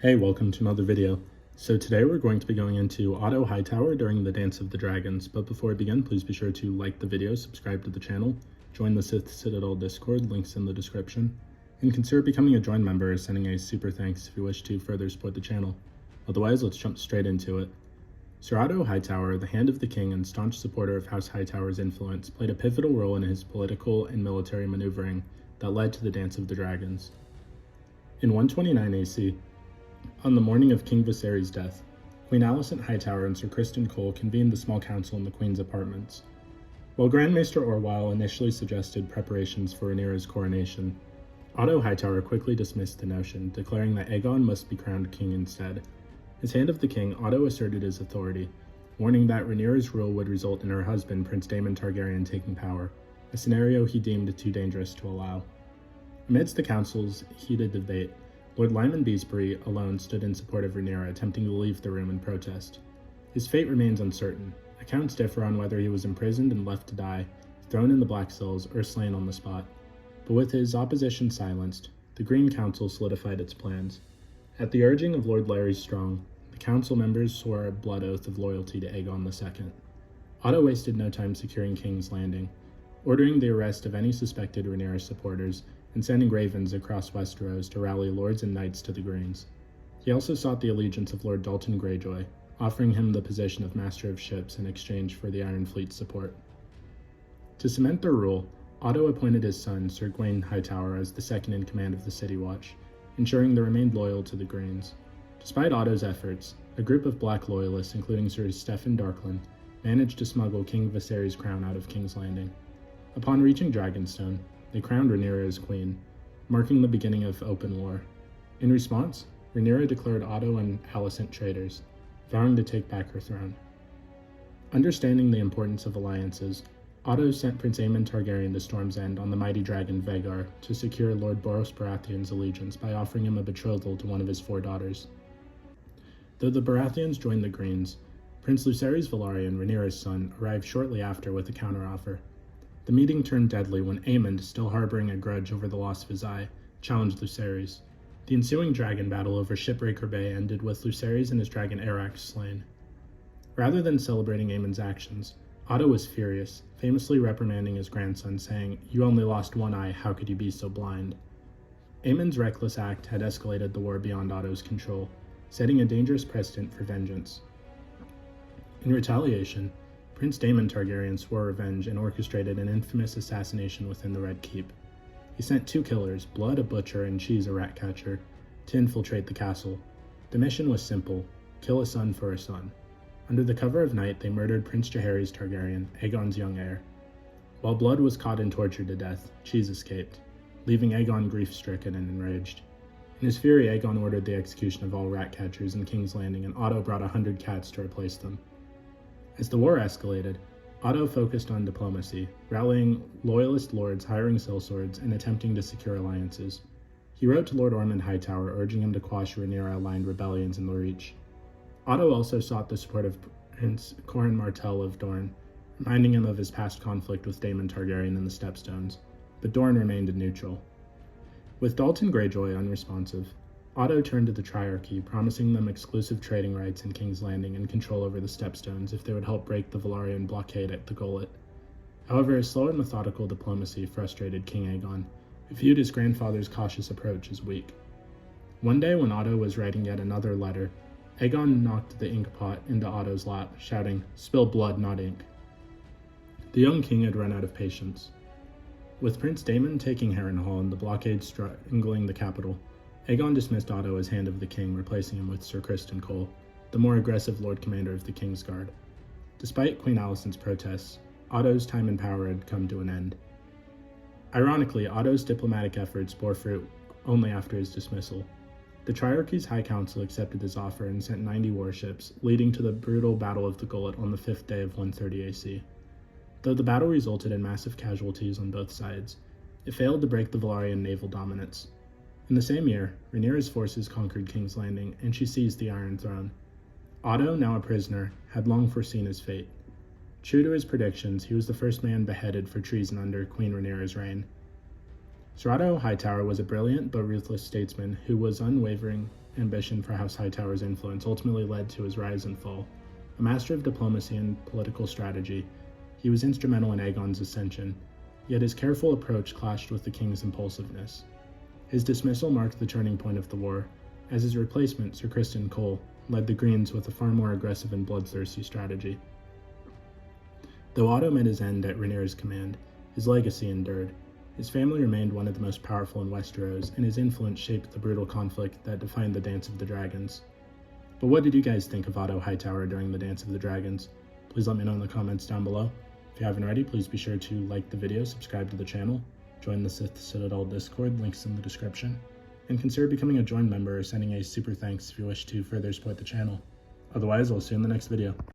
Hey, welcome to another video. So today we're going to be going into OTTO HIGHTOWER during the Dance of the Dragons, but before we begin, please be sure to like the video, subscribe to the channel, join the Sith Citadel Discord, links in the description, and consider becoming a join member or sending a super thanks if you wish to further support the channel. Otherwise, let's jump straight into it. Sir OTTO HIGHTOWER, the Hand of the King and staunch supporter of House Hightower's influence, played a pivotal role in his political and military maneuvering that led to the Dance of the Dragons. In 129 AC, on the morning of King Viserys' death, Queen Alicent Hightower and Sir Criston Cole convened the small council in the Queen's apartments. While Grand Maester Orwyle initially suggested preparations for Rhaenyra's coronation, OTTO HIGHTOWER quickly dismissed the notion, declaring that Aegon must be crowned king instead. As Hand of the King, Otto asserted his authority, warning that Rhaenyra's rule would result in her husband, Prince Daemon Targaryen, taking power, a scenario he deemed too dangerous to allow. Amidst the council's heated debate, Lord Lyman Beesbury alone stood in support of Rhaenyra, attempting to leave the room in protest. His fate remains uncertain. Accounts differ on whether he was imprisoned and left to die, thrown in the Black Cells, or slain on the spot. But with his opposition silenced, the Green Council solidified its plans. At the urging of Lord Larry Strong, the council members swore a blood oath of loyalty to Aegon II. Otto wasted no time securing King's Landing, ordering the arrest of any suspected Rhaenyra supporters and sending ravens across Westeros to rally lords and knights to the Greens. He also sought the allegiance of Lord Dalton Greyjoy, offering him the position of Master of Ships in exchange for the Iron Fleet's support. To cement their rule, Otto appointed his son, Sir Gawain Hightower, as the second in command of the City Watch, ensuring they remained loyal to the Greens. Despite Otto's efforts, a group of Black loyalists, including Sir Steffan Darklyn, managed to smuggle King Viserys' crown out of King's Landing. Upon reaching Dragonstone, they crowned Rhaenyra as queen, marking the beginning of open war. In response, Rhaenyra declared Otto and Alicent traitors, vowing to take back her throne. Understanding the importance of alliances, Otto sent Prince Aemon Targaryen to Storm's End on the mighty dragon Vhagar to secure Lord Boros Baratheon's allegiance by offering him a betrothal to one of his 4 daughters. Though the Baratheons joined the Greens, Prince Lucerys Velaryon, Rhaenyra's son, arrived shortly after with a counteroffer. The meeting turned deadly when Aemond, still harboring a grudge over the loss of his eye, challenged Lucerys. The ensuing dragon battle over Shipbreaker Bay ended with Lucerys and his dragon Arax slain. Rather than celebrating Aemond's actions, Otto was furious, famously reprimanding his grandson, saying, "You only lost one eye, how could you be so blind?" Aemond's reckless act had escalated the war beyond Otto's control, setting a dangerous precedent for vengeance. In retaliation, Prince Daemon Targaryen swore revenge and orchestrated an infamous assassination within the Red Keep. He sent 2 killers, Blood, a butcher, and Cheese, a rat catcher, to infiltrate the castle. The mission was simple: kill a son for a son. Under the cover of night, they murdered Prince Jaehaerys Targaryen, Aegon's young heir. While Blood was caught and tortured to death, Cheese escaped, leaving Aegon grief-stricken and enraged. In his fury, Aegon ordered the execution of all rat catchers in King's Landing, and Otto brought 100 cats to replace them. As the war escalated, Otto focused on diplomacy, rallying loyalist lords, hiring sellswords, and attempting to secure alliances. He wrote to Lord Ormond Hightower, urging him to quash Rhaenyra-aligned rebellions in the Reach. Otto also sought the support of Prince Corin Martell of Dorne, reminding him of his past conflict with Daemon Targaryen in the Stepstones, but Dorne remained neutral. With Dalton Greyjoy unresponsive, Otto turned to the Triarchy, promising them exclusive trading rights in King's Landing and control over the Stepstones if they would help break the Velaryon blockade at the Gullet. However, his slow and methodical diplomacy frustrated King Aegon, who viewed his grandfather's cautious approach as weak. One day when Otto was writing yet another letter, Aegon knocked the ink pot into Otto's lap, shouting, "Spill blood, not ink." The young king had run out of patience. With Prince Daemon taking Harrenhal and the blockade strangling the capital, Aegon dismissed Otto as Hand of the King, replacing him with Sir Criston Cole, the more aggressive Lord Commander of the Kingsguard. Despite Queen Alicent's protests, Otto's time in power had come to an end. Ironically, Otto's diplomatic efforts bore fruit only after his dismissal. The Triarchy's High Council accepted his offer and sent 90 warships, leading to the brutal Battle of the Gullet on the 5th day of 130 AC. Though the battle resulted in massive casualties on both sides, it failed to break the Velaryon naval dominance. In the same year, Rhaenyra's forces conquered King's Landing, and she seized the Iron Throne. Otto, now a prisoner, had long foreseen his fate. True to his predictions, he was the first man beheaded for treason under Queen Rhaenyra's reign. Sir OTTO HIGHTOWER was a brilliant but ruthless statesman who was unwavering ambition for House Hightower's influence ultimately led to his rise and fall. A master of diplomacy and political strategy, he was instrumental in Aegon's ascension, yet his careful approach clashed with the king's impulsiveness. His dismissal marked the turning point of the war, as his replacement, Sir Criston Cole, led the Greens with a far more aggressive and bloodthirsty strategy. Though Otto met his end at Rhaenyra's command, his legacy endured. His family remained one of the most powerful in Westeros, and his influence shaped the brutal conflict that defined the Dance of the Dragons. But what did you guys think of Otto Hightower during the Dance of the Dragons? Please let me know in the comments down below. If you haven't already, please be sure to like the video, subscribe to the channel, join the Sith Citadel Discord, links in the description, and consider becoming a join member or sending a super thanks if you wish to further support the channel. Otherwise, I'll see you in the next video.